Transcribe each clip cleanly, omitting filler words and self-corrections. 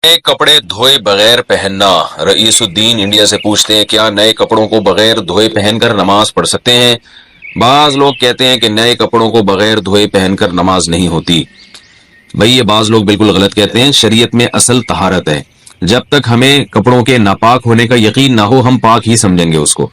नए कपड़े धोए बगैर पहनना। रईसुद्दीन इंडिया से पूछते हैं, क्या नए कपड़ों को बगैर धोए पहनकर नमाज पढ़ सकते हैं? बाज लोग कहते हैं कि नए कपड़ों को बगैर धोए पहनकर नमाज नहीं होती। भाई ये बाज लोग बिल्कुल गलत कहते हैं। शरीयत में असल तहारत है। जब तक हमें कपड़ों के नापाक होने का यकीन ना हो, हम पाक ही समझेंगे उसको।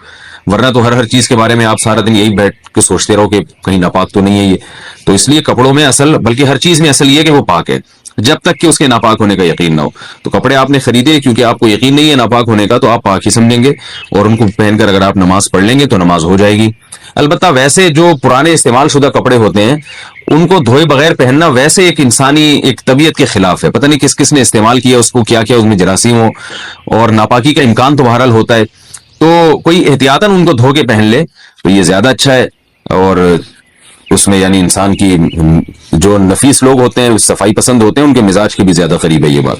वरना तो हर चीज के बारे में आप सारा दिन यही बैठ के सोचते रहो कि कहीं नापाक तो नहीं है ये। तो इसलिए कपड़ों में असल, बल्कि हर चीज में असल ये कि वो पाक है, जब तक कि उसके नापाक होने का यकीन ना हो। तो कपड़े आपने खरीदे क्योंकि आपको यकीन नहीं है नापाक होने का, तो आप पाक ही समझेंगे और उनको पहनकर अगर आप नमाज पढ़ लेंगे तो नमाज हो जाएगी। अलबत्ता वैसे जो पुराने इस्तेमाल शुदा कपड़े होते हैं उनको धोए बगैर पहनना वैसे एक इंसानी एक तबीयत के खिलाफ है। पता नहीं किस किस ने इस्तेमाल किया उसको, क्या क्या उसमें जरासीम हो और नापाकी का इम्कान तो बहरहाल होता है। तो कोई एहतियातन उनको धो के पहन ले तो ये ज्यादा अच्छा है। और उसमें यानी इंसान की जो नफीस लोग होते हैं, सफाई पसंद होते हैं, उनके मिजाज के भी ज्यादा करीब है ये बात।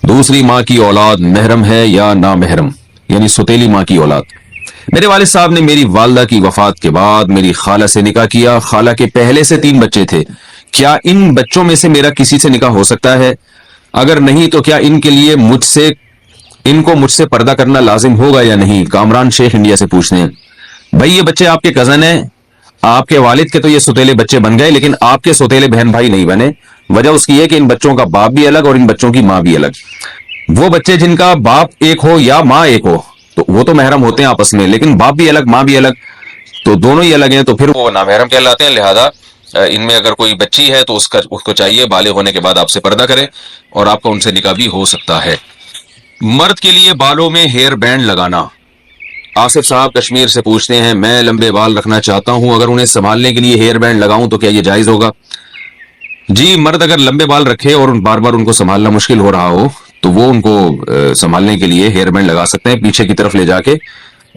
दूसरी माँ की औलाद महरम है या ना महरम, यानी सुतेली माँ की औलाद। मेरे वालिद साहब ने मेरी वालदा की वफात के बाद मेरी खाला से निकाह किया। खाला के पहले से 3 बच्चे थे। क्या इन बच्चों में से मेरा किसी से निकाह हो सकता है? अगर नहीं तो क्या इनके लिए इनको मुझसे पर्दा करना लाजिम होगा या नहीं? कामरान शेख इंडिया से पूछते हैं। भाई ये बच्चे आपके कजन हैं, आपके वालिद के तो ये सुतेले बच्चे बन गए, लेकिन आपके सुतेले बहन भाई नहीं बने। वजह उसकी है कि इन बच्चों का बाप भी अलग और इन बच्चों की माँ भी अलग। वो बच्चे जिनका बाप एक हो या माँ एक हो तो वो तो महरम होते हैं आपस में, लेकिन बाप भी अलग माँ भी अलग, तो दोनों ही अलग हैं, तो फिर वो नामहरम कहलाते हैं। लिहाजा इनमें अगर कोई बच्ची है तो उसको चाहिए बालिग होने के बाद आपसे पर्दा करे और आपका उनसे निकाह भी हो सकता है। मर्द के लिए बालों में हेयर बैंड लगाना। आसिफ साहब कश्मीर से पूछते हैं, मैं लंबे बाल रखना चाहता हूं, अगर उन्हें संभालने के लिए हेयर बैंड लगाऊं तो क्या ये जायज होगा? जी, मर्द अगर लंबे बाल रखे और बार बार उनको संभालना मुश्किल हो रहा हो तो वो उनको संभालने के लिए हेयर बैंड लगा सकते हैं, पीछे की तरफ ले जाके।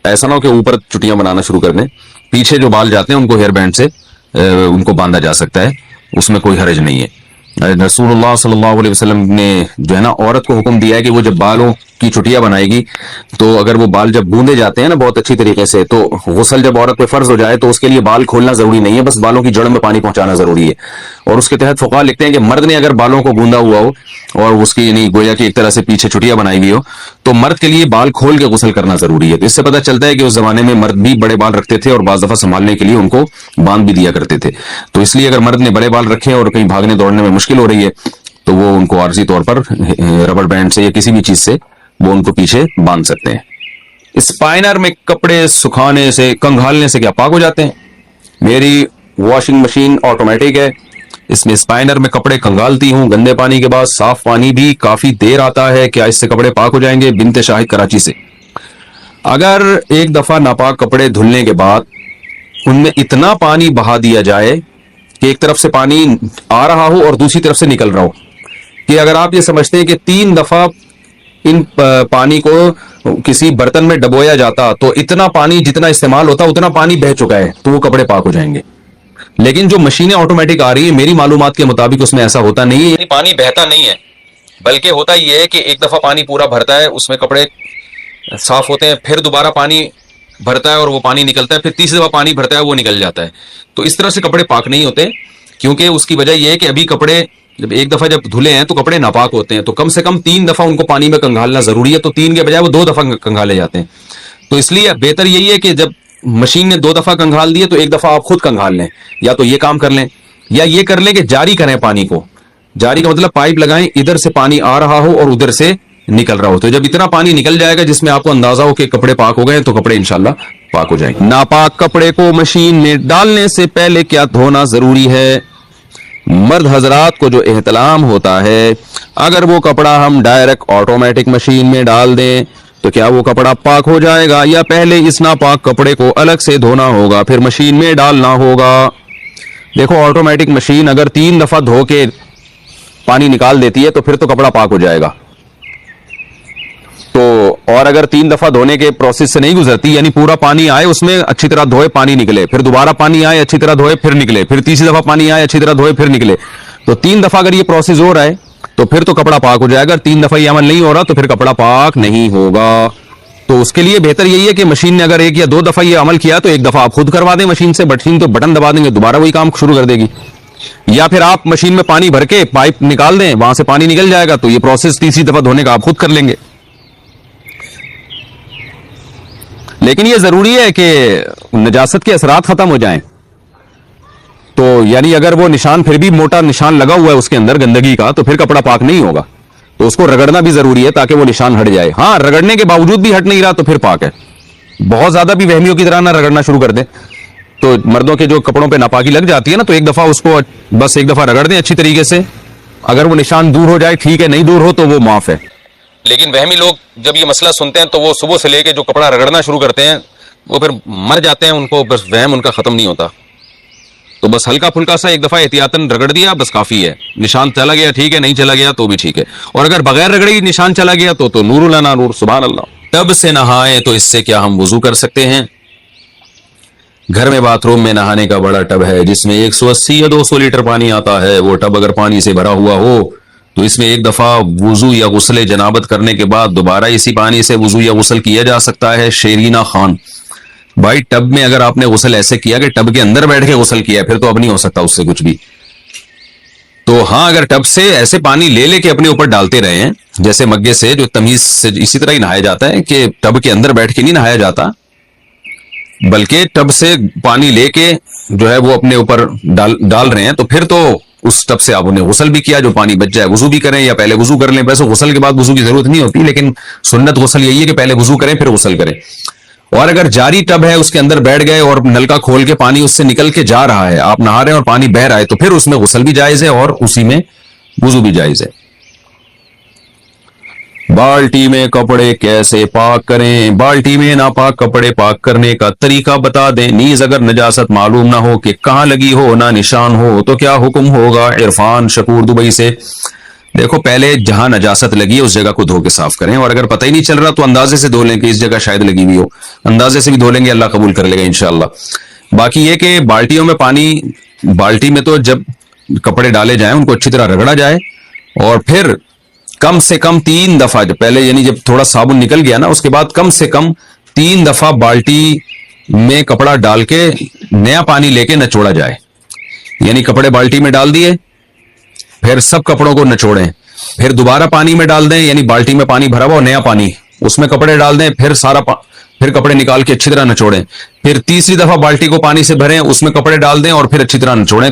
ऐसा ना हो कि ऊपर चुटियां बनाना शुरू कर दें, पीछे जो बाल जाते हैं उनको हेयर बैंड से उनको बांधा जा सकता है, उसमें कोई हर्ज नहीं है। रसूलुल्लाह सल्लल्लाहु अलैहि वसल्लम ने जो है ना औरत को हुक्म दिया है कि वो जब बालों की चुटिया बनाएगी तो अगर वो बाल जब बूंदे जाते हैं ना बहुत अच्छी तरीके से, तो गुस्ल जब औरत पे फर्ज हो जाए तो उसके लिए बाल खोलना जरूरी नहीं है, बस बालों की जड़ में पानी पहुंचाना जरूरी है। और उसके तहत फुक़हा लिखते हैं कि मर्द ने अगर बालों को गूंदा हुआ हो और उसकी यानी गोया की एक तरह से पीछे चुटिया बनाई हुई हो तो मर्द के लिए बाल खोल के गुस्ल करना जरूरी है। तो इससे पता चलता है कि उस जमाने में मर्द भी बड़े बाल रखते थे और बाज दफा संभालने के लिए उनको बांध भी दिया करते थे। तो इसलिए अगर मर्द ने बड़े बाल रखे और कहीं भागने दौड़ने में मुश्किल हो रही है तो वो उनको आर्जी तौर पर रबर बैंड से या किसी भी चीज से वो उनको पीछे बांध सकते हैं। स्पाइनर में कपड़े सुखाने से कंघालने से क्या पाक हो जाते हैं? मेरी वॉशिंग मशीन ऑटोमेटिक है, इसमें स्पाइनर में कपड़े कंघालती हूँ गंदे पानी के बाद, साफ पानी भी काफी देर आता है, क्या इससे कपड़े पाक हो जाएंगे? बिनते शाहिद कराची से। अगर एक दफा नापाक कपड़े धुलने के बाद उनमें इतना पानी बहा दिया जाए कि एक तरफ से पानी आ रहा हो और दूसरी तरफ से निकल रहा हो, कि अगर आप ये समझते हैं कि 3 दफा इन पानी को किसी बर्तन में डबोया जाता तो इतना पानी जितना इस्तेमाल होता उतना पानी बह चुका है, तो वो कपड़े पाक हो जाएंगे। लेकिन जो मशीनें ऑटोमेटिक आ रही है मेरी मालूमात के मुताबिक उसमें ऐसा होता नहीं है, पानी बहता नहीं है, बल्कि होता ये है कि एक दफा पानी पूरा भरता है, उसमें कपड़े साफ होते हैं, फिर दोबारा पानी भरता है और वो पानी निकलता है, फिर तीसरी दफा पानी भरता है वो निकल जाता है। तो इस तरह से कपड़े पाक नहीं होते, क्योंकि उसकी वजह यह है कि अभी कपड़े जब एक दफा जब धुले हैं तो कपड़े नापाक होते हैं, तो कम से कम 3 दफा उनको पानी में कंघालना जरूरी है, तो 3 के बजाय वो 2 दफा कंघाले जाते हैं। तो इसलिए बेहतर यही है कि जब मशीन ने 2 दफा कंघाल दिए तो एक दफा आप खुद कंघाल लें, या तो ये काम कर लें या ये कर लें कि जारी करें पानी को। जारी का मतलब पाइप लगाएं, इधर से पानी आ रहा हो और उधर से निकल रहा हो, तो जब इतना पानी निकल जाएगा जिसमें आपको अंदाजा हो कि कपड़े पाक हो गए तो कपड़े इंशाल्लाह पाक हो जाएंगे। नापाक कपड़े को मशीन में डालने से पहले क्या धोना जरूरी है? मर्द हजरात को जो एहतलाम होता है, अगर वो कपड़ा हम डायरेक्ट ऑटोमेटिक मशीन में डाल दें तो क्या वो कपड़ा पाक हो जाएगा या पहले इस नापाक कपड़े को अलग से धोना होगा फिर मशीन में डालना होगा? देखो, ऑटोमेटिक मशीन अगर 3 दफा धो के पानी निकाल देती है तो फिर तो कपड़ा पाक हो जाएगा। तो और अगर 3 दफा धोने के प्रोसेस से नहीं गुजरती, यानी पूरा पानी आए उसमें अच्छी तरह धोए पानी निकले, फिर दोबारा पानी आए अच्छी तरह धोए फिर निकले, फिर तीसरी दफा पानी आए अच्छी तरह धोए फिर निकले, तो 3 दफा अगर ये प्रोसेस हो रहा है तो फिर तो कपड़ा पाक हो जाएगा। 3 दफा ये अमल नहीं हो रहा तो फिर कपड़ा पाक नहीं होगा। तो उसके लिए बेहतर यही है कि मशीन ने अगर 1 या 2 दफा ये अमल किया तो एक दफा आप खुद करवा दें मशीन से, मशीन तो बटन दबा देंगे दोबारा वही काम शुरू कर देगी। या फिर आप मशीन में पानी भर के पाइप निकाल दें, वहां से पानी निकल जाएगा, तो ये प्रोसेस तीसरी दफा धोने का आप खुद कर लेंगे। लेकिन ये जरूरी है कि नजासत के असरात खत्म हो जाएं। तो यानी अगर वो निशान फिर भी मोटा निशान लगा हुआ है उसके अंदर गंदगी का, तो फिर कपड़ा पाक नहीं होगा। तो उसको रगड़ना भी जरूरी है ताकि वो निशान हट जाए। हाँ, रगड़ने के बावजूद भी हट नहीं रहा तो फिर पाक है। बहुत ज्यादा भी वहमियों की तरह ना रगड़ना शुरू कर दें। तो मर्दों के जो कपड़ों पे नापाकी लग जाती है ना, तो एक दफा उसको बस एक दफा रगड़ दें अच्छी तरीके से। अगर वो निशान दूर हो जाए ठीक है, नहीं दूर हो तो वो माफ है। लेकिन वहमी लोग जब ये मसला सुनते हैं तो वो सुबह से लेके जो कपड़ा रगड़ना शुरू करते हैं वो फिर मर जाते हैं, उनको बस वहम उनका खत्म नहीं होता। तो बस हल्का फुल्का सा एक दफा एहतियातन रगड़ दिया, बस काफी है। निशान चला गया ठीक है, नहीं चला गया तो भी ठीक है। और अगर बगैर रगड़े ही निशान चला गया तो नूर ला नूर, सुभान अल्लाह। टब से नहाए तो इससे क्या हम वुजू कर सकते हैं? घर में बाथरूम में नहाने का बड़ा टब है जिसमें 180 या 200 लीटर पानी आता है। वो टब अगर पानी से भरा हुआ हो तो इसमें एक दफा वुजू या गुस्ले जनाबत करने के बाद दोबारा इसी पानी से वुजू या गुस्ल किया जा सकता है। शेरीना खान, भाई टब में अगर आपने गुस्ल ऐसे किया कि टब के अंदर बैठ के गुस्ल किया, फिर तो अब नहीं हो सकता उससे कुछ भी। तो हाँ, अगर टब से ऐसे पानी ले लेके अपने ऊपर डालते रहे हैं जैसे मग्गे से, जो तमीज से इसी तरह ही नहाया जाता है कि टब के अंदर बैठ के नहीं नहाया जाता, बल्कि टब से पानी लेके जो है वो अपने ऊपर डाल रहे हैं, तो फिर तो उस टब से आप उन्हें गुस्ल भी किया, जो पानी बच जाए वुजू भी करें या पहले वुजू कर लें। वैसे गुस्ल के बाद वुजू की जरूरत नहीं होती, लेकिन सुन्नत गुस्ल यही है कि पहले वुजू करें फिर गुस्ल करें। और अगर जारी टब है उसके अंदर बैठ गए और नलका खोल के पानी उससे निकल के जा रहा है, आप नहा रहे हैं और पानी बह रहा है, तो फिर उसमें गुस्ल भी जायज है और उसी में वुजू भी जायज है। बाल्टी में कपड़े कैसे पाक करें? बाल्टी में नापाक कपड़े पाक करने का तरीका बता दें। नीज अगर नजासत मालूम ना हो कि कहां लगी हो, ना निशान हो, तो क्या हुक्म होगा? इरफान शकूर दुबई से। देखो, पहले जहां नजासत लगी है उस जगह को धो के साफ करें, और अगर पता ही नहीं चल रहा तो अंदाजे से धो लें कि इस जगह शायद लगी हुई हो। अंदाजे से भी धो लेंगे, अल्लाह कबूल कर लेगा इंशाअल्लाह। बाकी ये कि बाल्टियों में पानी, बाल्टी में तो जब कपड़े डाले जाएं उनको अच्छी तरह रगड़ा जाए, और फिर कम से कम 3 दफा, जब पहले यानी जब थोड़ा साबुन निकल गया ना उसके बाद कम से कम 3 दफा बाल्टी में कपड़ा डाल के नया पानी लेके नचोड़ा जाए। यानी कपड़े बाल्टी में डाल दिए, फिर सब कपड़ों को नचोड़ें, फिर दोबारा पानी में डाल दें, यानी बाल्टी में पानी भरा हुआ और नया पानी, उसमें कपड़े डाल दें, फिर फिर कपड़े निकाल के अच्छी तरह नचोड़ें, फिर तीसरी दफा बाल्टी को पानी से भरें, उसमें कपड़े डाल दें और फिर अच्छी तरह नचोड़ें।